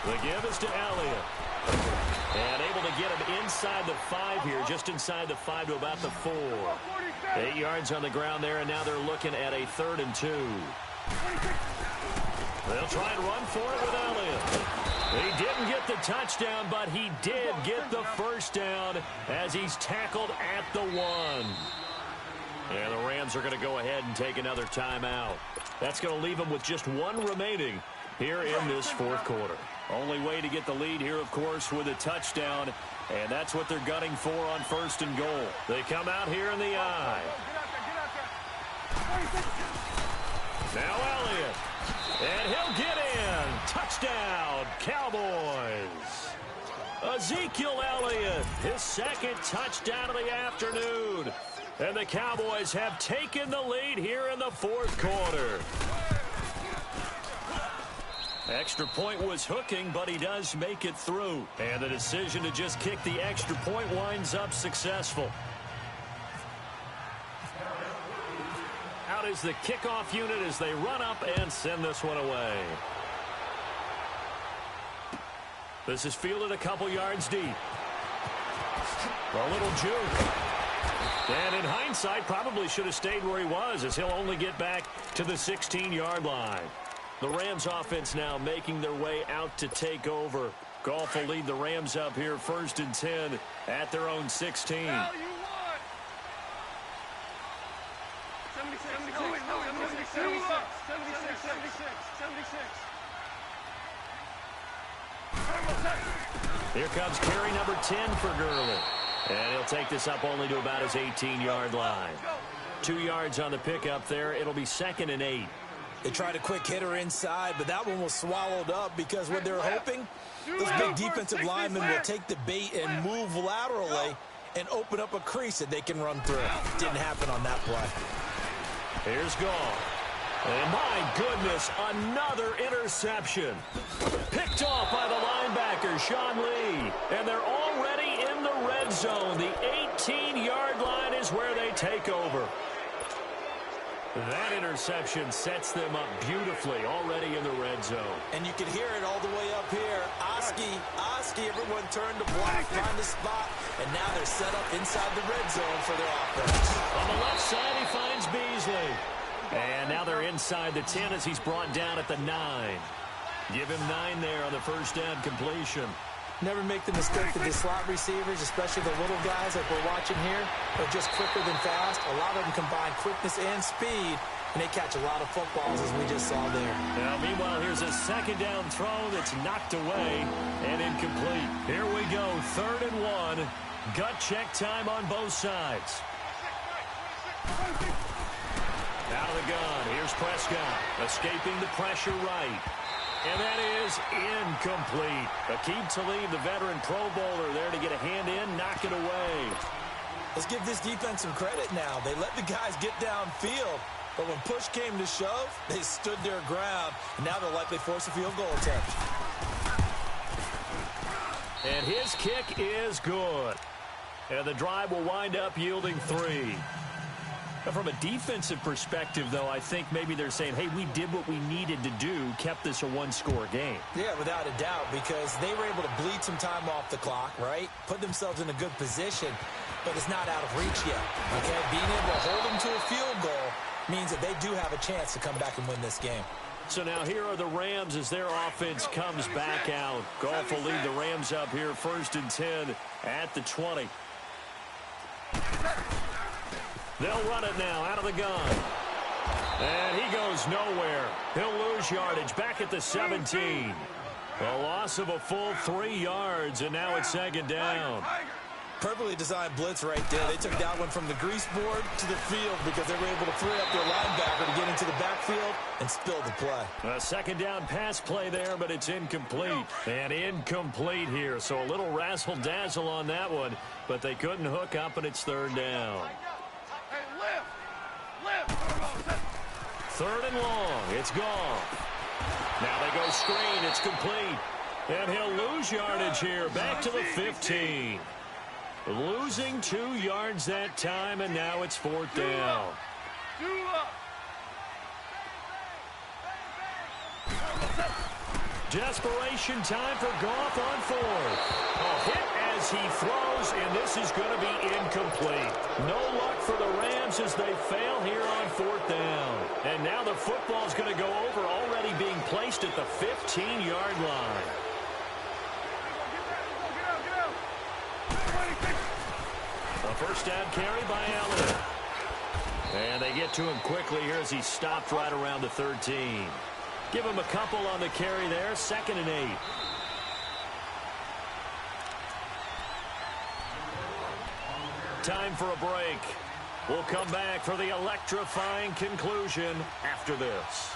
[SPEAKER 1] The give is to Elliott. And able to get him inside the 5 here, just inside the 5 to about the 4. 8 yards on the ground there, and now they're looking at a 3rd and 2. They'll try and run for it with Elliott. He didn't get the touchdown, but he did get the first down as he's tackled at the 1. And the Rams are going to go ahead and take another timeout. That's going to leave them with just 1 remaining here in this 4th quarter. Only way to get the lead here, of course, with a touchdown, and that's what they're gunning for on 1st and goal. They come out here in the eye. Now Elliott, and he'll get in. Touchdown, Cowboys. Ezekiel Elliott, his 2nd touchdown of the afternoon. And the Cowboys have taken the lead here in the 4th quarter. Extra point was hooking, but he does make it through. And the decision to just kick the extra point winds up successful. Out is the kickoff unit as they run up and send this one away. This is fielded a couple yards deep. A little juke. And in hindsight, probably should have stayed where he was, as he'll only get back to the 16-yard line. The Rams offense now making their way out to take over. Goff will lead the Rams up here 1st and 10 at their own 16. Here comes carry number 10 for Gurley. And he'll take this up only to about his 18-yard line. 2 yards on the pickup there. It'll be 2nd and 8.
[SPEAKER 2] They tried a quick hitter inside, but that one was swallowed up because what they're hoping, this big defensive lineman will take the bait and move laterally and open up a crease that they can run through. Didn't happen on that play.
[SPEAKER 1] Here's Goff. And my goodness, another interception. Picked off by the linebacker, Sean Lee. And they're already in the red zone. The 18-yard line is where they take over. That interception sets them up beautifully already in the red zone.
[SPEAKER 2] And you can hear it all the way up here. Oski, everyone turned to block, find a spot, and now they're set up inside the red zone for their offense.
[SPEAKER 1] On the left side, he finds Beasley. And now they're inside the 10 as he's brought down at the 9. Give him 9 there on the first down completion.
[SPEAKER 2] Never make the mistake that the slot receivers, especially the little guys like we're watching here, are just quicker than fast. A lot of them combine quickness and speed, and they catch a lot of footballs, as we just saw there.
[SPEAKER 1] Now, meanwhile, here's a second down throw that's knocked away and incomplete. Here we go, 3rd and 1. Gut check time on both sides. Out of the gun, here's Prescott, escaping the pressure right. And that is incomplete. Aqib Talib, the veteran Pro Bowler, there to get a hand in, knock it away.
[SPEAKER 2] Let's give this defense some credit now. They let the guys get downfield, but when push came to shove, they stood their ground, and now they'll likely force a field goal attempt.
[SPEAKER 1] And his kick is good. And the drive will wind up yielding 3. From a defensive perspective, though, I think maybe they're saying, hey, we did what we needed to do, kept this a one-score game.
[SPEAKER 2] Yeah, without a doubt, because they were able to bleed some time off the clock, right? Put themselves in a good position, but it's not out of reach yet, okay? Being able to hold them to a field goal means that they do have a chance to come back and win this game.
[SPEAKER 1] So now here are the Rams as their offense comes back out. Goff will lead the Rams up here 1st and 10 at the 20. They'll run it now out of the gun. And he goes nowhere. He'll lose yardage back at the 17. A loss of a full 3 yards, and now it's 2nd down.
[SPEAKER 2] Perfectly designed blitz right there. They took that one from the grease board to the field because they were able to free up their linebacker to get into the backfield and spill the play.
[SPEAKER 1] A 2nd down pass play there, but it's incomplete. And incomplete here, so a little razzle-dazzle on that one, but they couldn't hook up, and it's 3rd down. 3rd and long. It's Goff. Now they go screen. It's complete. And he'll lose yardage here. Back to the 15. Losing 2 yards that time, and now it's 4th down. Desperation time for Goff on 4th. A hit as he throws, and this is going to be incomplete. No luck for the Rams as they fail here on 4th down. And now the football's going to go over, already being placed at the 15-yard line. A first down carry by Elliott. And they get to him quickly here as he stopped right around the 13. Give him a couple on the carry there, 2nd and 8. Time for a break. We'll come back for the electrifying conclusion after this.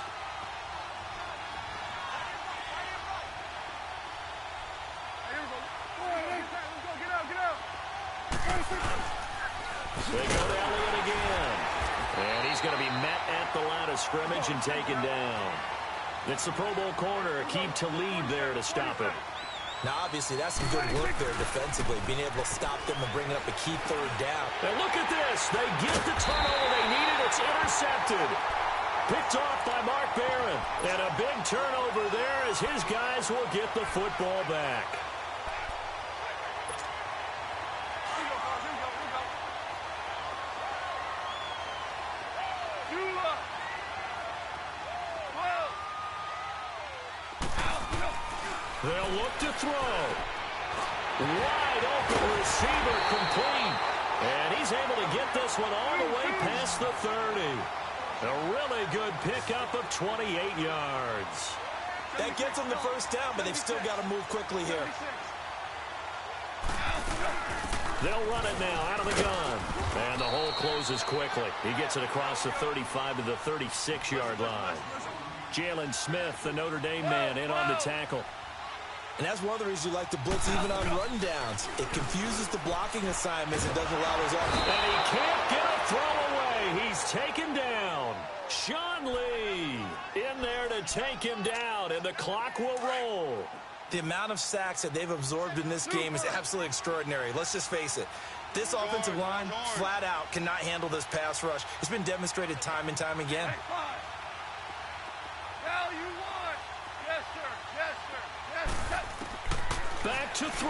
[SPEAKER 1] They go to Elliott again. And he's going to be met at the line of scrimmage and taken down. It's the Pro Bowl corner, Aqib Talib there to stop it.
[SPEAKER 2] Now, obviously, that's some good work there defensively, being able to stop them and bringing up a key third down.
[SPEAKER 1] And look at this. They get the turnover they needed. It's intercepted. Picked off by Mark Barron. And a big turnover there as his guys will get the football back. They'll look to throw. Wide open receiver complete. And he's able to get this one all the way past the 30. A really good pickup of 28 yards.
[SPEAKER 2] That gets them the first down, but they've still got to move quickly here.
[SPEAKER 1] They'll run it now out of the gun. And the hole closes quickly. He gets it across the 35 to the 36-yard line. Jalen Smith, the Notre Dame man, in on the tackle.
[SPEAKER 2] And that's one of the reasons you like to blitz even on rundowns. It confuses the blocking assignments and doesn't allow those off.
[SPEAKER 1] And he can't get a throw away. He's taken down. Sean Lee in there to take him down, and the clock will roll.
[SPEAKER 2] The amount of sacks that they've absorbed in this game is absolutely extraordinary. Let's just face it. This offensive line, flat out, cannot handle this pass rush. It's been demonstrated time and time again.
[SPEAKER 1] Back to throw.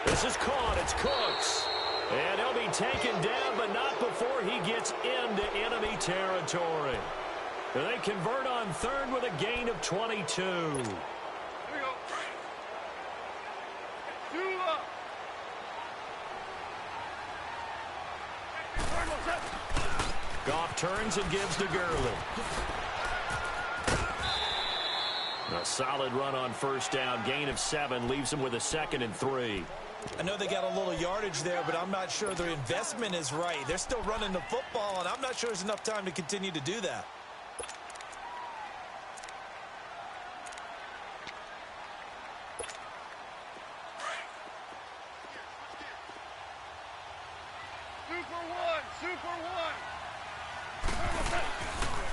[SPEAKER 1] This is caught. It's Cooks. And he'll be taken down, but not before he gets into enemy territory. And they convert on third with a gain of 22. Goff turns and gives to Gurley. A solid run on first down. Gain of 7 leaves him with a 2nd and 3.
[SPEAKER 2] I know they got a little yardage there, but I'm not sure their investment is right. They're still running the football, and I'm not sure there's enough time to continue to do that.
[SPEAKER 3] Super one.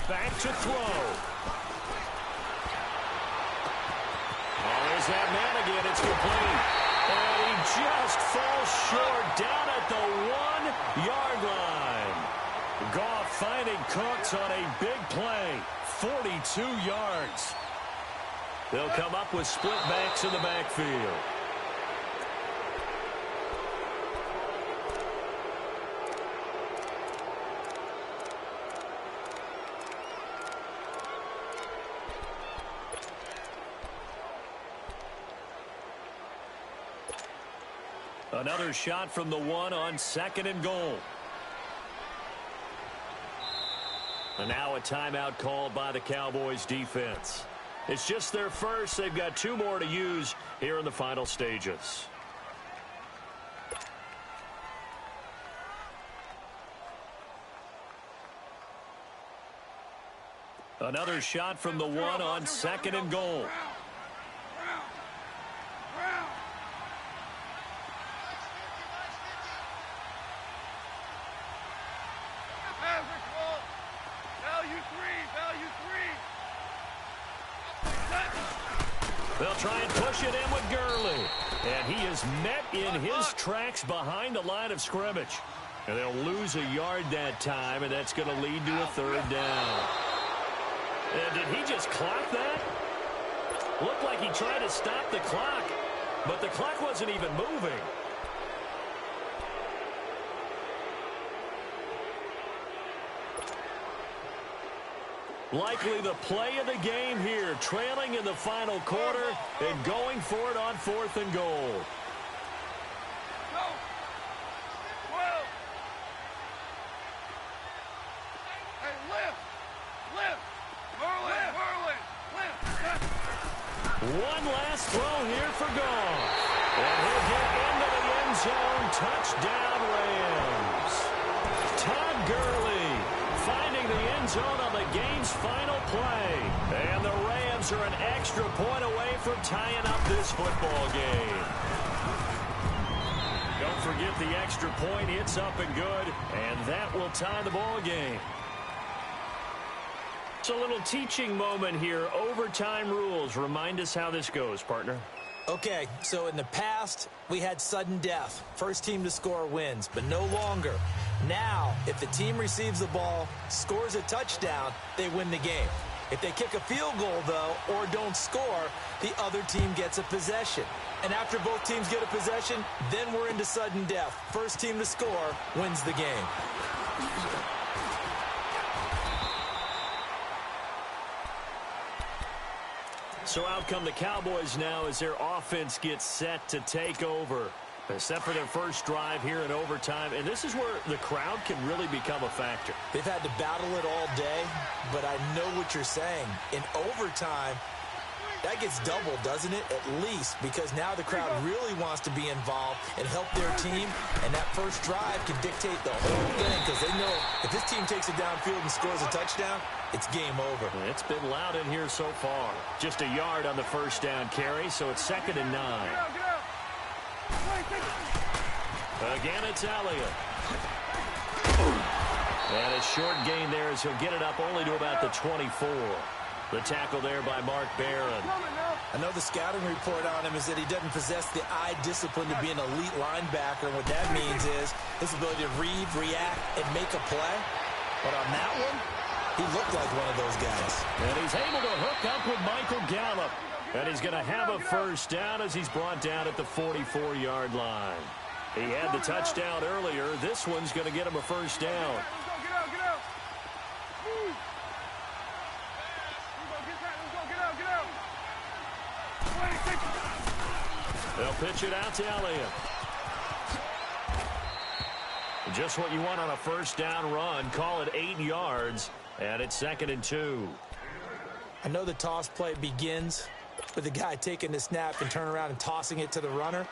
[SPEAKER 1] Back to throw. Oh, there's that man again. It's complete. And he just falls short down at the 1-yard line. Goff finding Cooks on a big play. 42 yards. They'll come up with split backs in the backfield. Another shot from the 1 on 2nd and goal. And now a timeout called by the Cowboys defense. It's just their first. They've got 2 more to use here in the final stages. Another shot from the 1 on 2nd and goal. They'll try and push it in with Gurley. And he is met in his tracks behind the line of scrimmage. And they'll lose a yard that time, and that's going to lead to a 3rd down. And did he just clock that? Looked like he tried to stop the clock, but the clock wasn't even moving. Likely the play of the game here, trailing in the final quarter and going for it on 4th and goal.
[SPEAKER 3] Go. 12. Hey, lift.
[SPEAKER 1] One last throw here for Goff. And he'll get into the end zone. Touchdown, Rams. Todd Gurley finding the end zone on the game's final play. And the Rams are an extra point away from tying up this football game. Don't forget the extra point. It's up and good. And that will tie the ball game. It's a little teaching moment here. Overtime rules. Remind us how this goes, partner.
[SPEAKER 2] Okay, so in the past, we had sudden death. First team to score wins, but no longer. Now, if the team receives the ball, scores a touchdown, they win the game. If they kick a field goal, though, or don't score, the other team gets a possession. And after both teams get a possession, then we're into sudden death. First team to score wins the game.
[SPEAKER 1] So out come the Cowboys now as their offense gets set to take over. Except for their first drive here in overtime. And this is where the crowd can really become a factor.
[SPEAKER 2] They've had to battle it all day, but I know what you're saying. In overtime, that gets doubled, doesn't it? At least, because now the crowd really wants to be involved and help their team. And that first drive can dictate the whole thing because they know if this team takes it downfield and scores a touchdown, it's game over.
[SPEAKER 1] It's been loud in here so far. Just a yard on the first down carry, so it's 2nd and 9. Again, it's Elliott. And a short gain there as he'll get it up only to about the 24. The tackle there by Mark Barron.
[SPEAKER 2] I know the scouting report on him is that he doesn't possess the eye discipline to be an elite linebacker. And what that means is his ability to read, react, and make a play. But on that one, he looked like one of those guys.
[SPEAKER 1] And he's able to hook up with Michael Gallup. And he's going to have a first down as he's brought down at the 44-yard line. He had the touchdown earlier. This one's going to get him a first down. They'll pitch it out to Elliott. Just what you want on a first down run. Call it 8 yards, and it's 2nd and 2.
[SPEAKER 2] I know the toss play begins with the guy taking the snap and turn around and tossing it to the runner.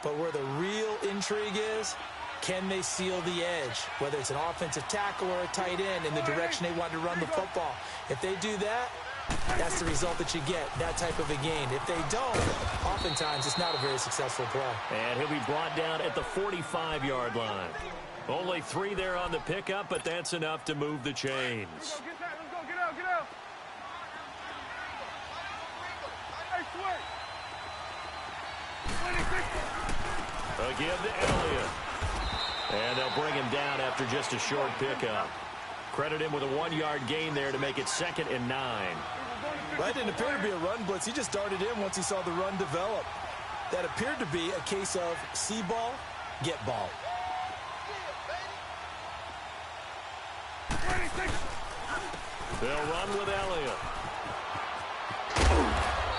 [SPEAKER 2] But where the real intrigue is, can they seal the edge? Whether it's an offensive tackle or a tight end in the direction they want to run the football. If they do that, that's the result that you get, that type of a gain. If they don't, oftentimes it's not a very successful play.
[SPEAKER 1] And he'll be brought down at the 45-yard line. Only 3 there on the pickup, but that's enough to move the chains.
[SPEAKER 3] Let's go, get out. Hey, switch.
[SPEAKER 1] Again to Elliott. And they'll bring him down after just a short pickup. Credit him with a 1-yard gain there to make it 2nd and 9.
[SPEAKER 2] Well, that didn't appear to be a run blitz. He just darted in once he saw the run develop. That appeared to be a case of see ball, get ball.
[SPEAKER 1] They'll run with Elliott.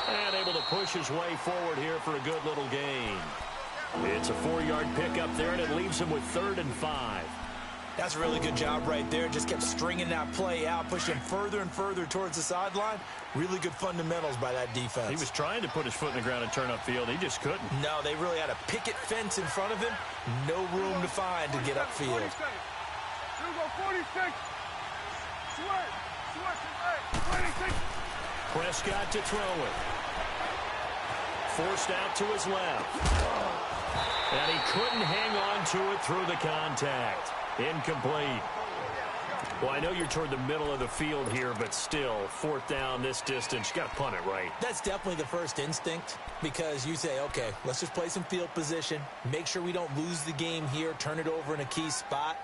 [SPEAKER 1] And able to push his way forward here for a good little gain. It's a 4-yard pickup there, and it leaves him with 3rd and 5.
[SPEAKER 2] That's a really good job right there. Just kept stringing that play out, pushing him further and further towards the sideline. Really good fundamentals by that defense.
[SPEAKER 1] He was trying to put his foot in the ground and turn upfield. He just couldn't.
[SPEAKER 2] No, they really had a picket fence in front of him. No room to find to get upfield.
[SPEAKER 3] 46. Switch. 26.
[SPEAKER 1] Prescott to throw it. Forced out to his left. And he couldn't hang on to it through the contact. Incomplete. Well, I know you're toward the middle of the field here, but still, 4th down this distance, you got to punt it right.
[SPEAKER 2] That's definitely the first instinct because you say, okay, let's just play some field position, make sure we don't lose the game here, turn it over in a key spot.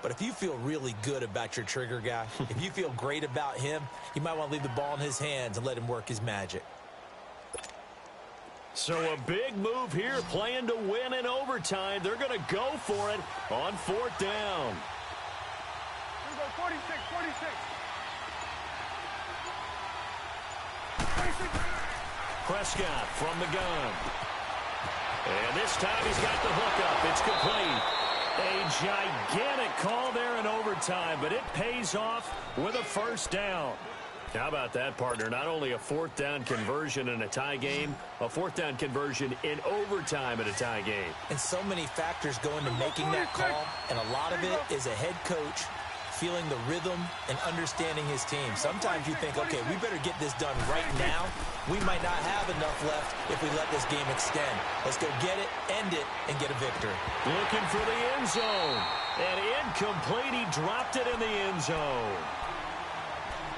[SPEAKER 2] But if you feel really good about your trigger guy, if you feel great about him, you might want to leave the ball in his hands and let him work his magic.
[SPEAKER 1] So a big move here, playing to win in overtime. They're going to go for it on 4th down.
[SPEAKER 3] Here we go, 46.
[SPEAKER 1] Prescott from the gun. And this time he's got the hookup. It's complete. A gigantic call there in overtime, but it pays off with a first down. How about that, partner? Not only a 4th down conversion in a tie game, a 4th down conversion in overtime in a tie game.
[SPEAKER 2] And so many factors go into making that call, and a lot of it is a head coach feeling the rhythm and understanding his team. Sometimes you think, okay, we better get this done right now. We might not have enough left if we let this game extend. Let's go get it, end it, and get a victory.
[SPEAKER 1] Looking for the end zone. And incomplete. He dropped it in the end zone.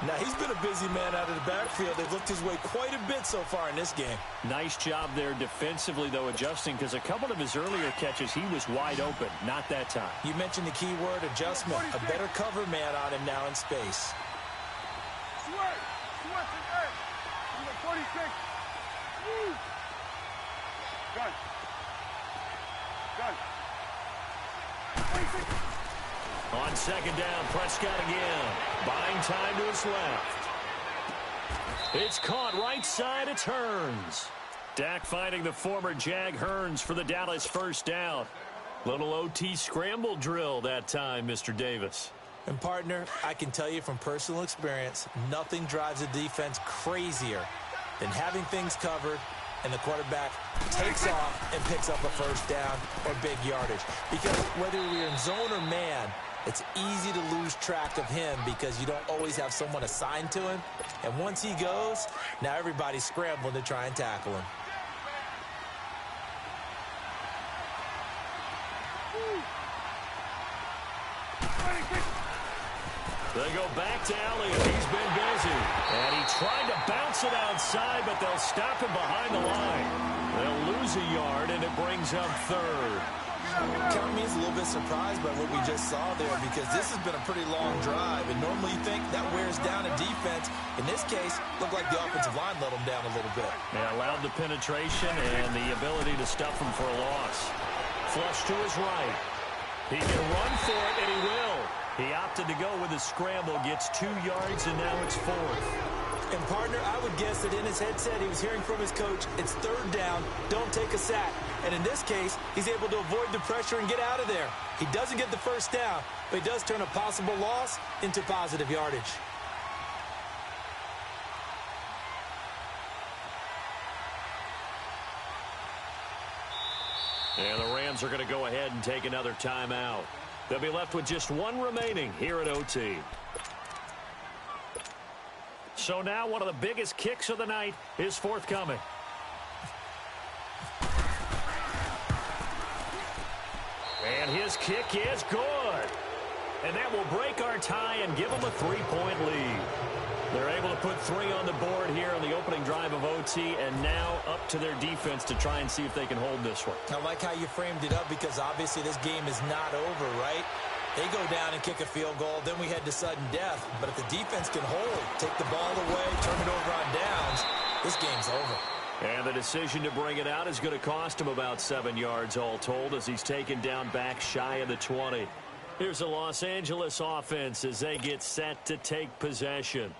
[SPEAKER 2] Now, he's been a busy man out of the backfield. They've looked his way quite a bit so far in this game.
[SPEAKER 1] Nice job there defensively, though, adjusting, because a couple of his earlier catches, he was wide open. Not that time.
[SPEAKER 2] You mentioned the key word, adjustment. A better cover man on him now in space.
[SPEAKER 3] Sweat. Sweat to edge. Number 46. Woo. Gun. Gun. 26.
[SPEAKER 1] On second down, Prescott again. Buying time to his left. It's caught right side. It's Hearns. Dak finding the former Jag Hearns for the Dallas first down. Little OT scramble drill that time, Mr. Davis.
[SPEAKER 2] And, partner, I can tell you from personal experience, nothing drives a defense crazier than having things covered and the quarterback takes off and picks up a first down or big yardage. Because whether you're in zone or man, it's easy to lose track of him because you don't always have someone assigned to him. And once he goes, now everybody's scrambling to try and tackle him.
[SPEAKER 1] They go back to Elliott. He's been busy. And he tried to bounce it outside, but they'll stop him behind the line. They'll lose a yard, and it brings up third.
[SPEAKER 2] Count me as a little bit surprised by what we just saw there because this has been a pretty long drive, and normally you think that wears down a defense. In this case, looked like the offensive line let them down a little bit.
[SPEAKER 1] They allowed the penetration and the ability to stuff him for a loss. Flush to his right. He can run for it, and he will. He opted to go with a scramble, gets 2 yards, and now it's fourth.
[SPEAKER 2] And, partner, I would guess that in his headset he was hearing from his coach, it's third down, don't take a sack. And in this case, he's able to avoid the pressure and get out of there. He doesn't get the first down, but he does turn a possible loss into positive yardage.
[SPEAKER 1] And the Rams are going to go ahead and take another timeout. They'll be left with just 1 remaining here at OT. So now one of the biggest kicks of the night is forthcoming. And his kick is good. And that will break our tie and give them a 3-point lead. They're able to put 3 on the board here on the opening drive of OT, and now up to their defense to try and see if they can hold this one.
[SPEAKER 2] I like how you framed it up because obviously this game is not over, right? They go down and kick a field goal, then we head to sudden death. But if the defense can hold, take the ball away, turn it over on downs, this game's over.
[SPEAKER 1] And the decision to bring it out is going to cost him about 7 yards all told as he's taken down back shy of the 20. Here's the Los Angeles offense as they get set to take possession.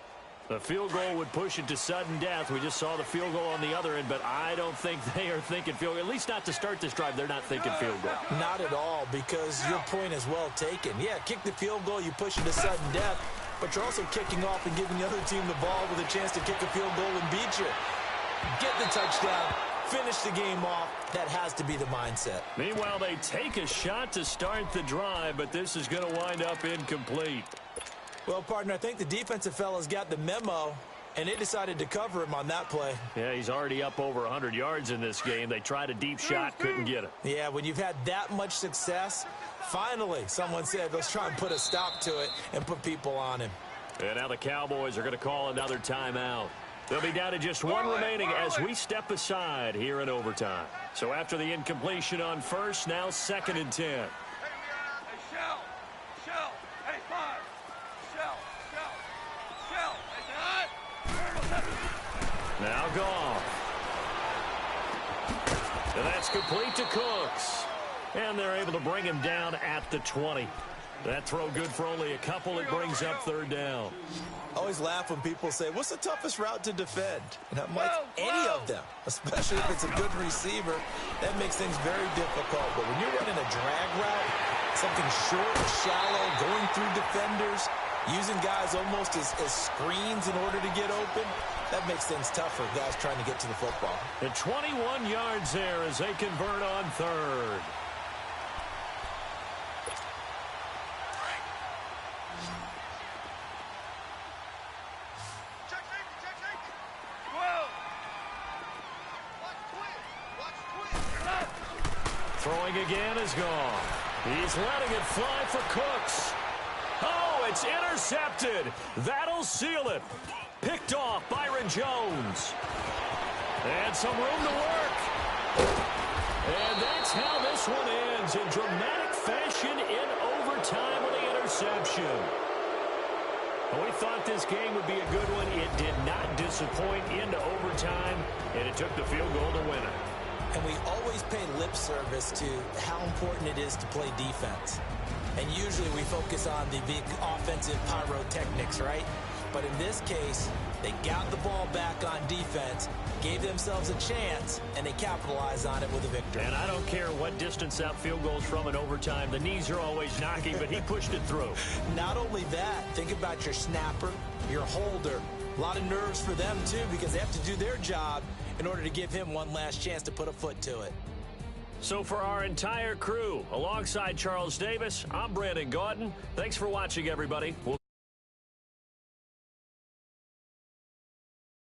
[SPEAKER 1] The field goal would push it to sudden death. We just saw the field goal on the other end, but I don't think they are thinking field goal. At least not to start this drive. They're not thinking field goal.
[SPEAKER 2] Not at all, because your point is well taken. Yeah, kick the field goal, you push it to sudden death, but you're also kicking off and giving the other team the ball with a chance to kick a field goal and beat you. Get the touchdown, finish the game off. That has to be the mindset.
[SPEAKER 1] Meanwhile, they take a shot to start the drive, but this is going to wind up incomplete.
[SPEAKER 2] Well, partner, I think the defensive fellas got the memo, and they decided to cover him on that play.
[SPEAKER 1] Yeah, he's already up over 100 yards in this game. They tried a deep shot, couldn't get it.
[SPEAKER 2] Yeah, when you've had that much success, finally someone said, let's try and put a stop to it and put people on him.
[SPEAKER 1] And now the Cowboys are going to call another timeout. They'll be down to just 1 remaining as we step aside here in overtime. So after the incompletion on first, now 2nd and 10.
[SPEAKER 3] Hey, Shell. Shell. Hey, 5. Shell. Hey,
[SPEAKER 1] Now Goff. And that's complete to Cooks. And they're able to bring him down at the 20. That throw good for only a couple. It brings up 3rd down.
[SPEAKER 2] I always laugh when people say, what's the toughest route to defend? And I'm like, any of them, especially if it's a good receiver. That makes things very difficult. But when you're running a drag route, something short and shallow, going through defenders, using guys almost as screens in order to get open, that makes things tougher, guys trying to get to the football.
[SPEAKER 1] And 21 yards there as they convert on 3rd. Throwing again is gone. He's letting it fly for Cooks. Oh, it's intercepted. That'll seal it. Picked off Byron Jones. And some room to work. And that's how this one ends, in dramatic fashion in overtime with the interception. We thought this game would be a good one. It did not disappoint into overtime, and it took the field goal to win it.
[SPEAKER 2] And we always pay lip service to how important it is to play defense. And usually we focus on the big offensive pyrotechnics, right? But in this case, they got the ball back on defense, gave themselves a chance, and they capitalized on it with a victory.
[SPEAKER 1] And I don't care what distance that field goal's from in overtime. The knees are always knocking, but he pushed it through.
[SPEAKER 2] Not only that, think about your snapper, your holder. A lot of nerves for them, too, because they have to do their job in order to give him one last chance to put a foot to it.
[SPEAKER 1] So for our entire crew, alongside Charles Davis, I'm Brandon Gaudin. Thanks for watching, everybody. We'll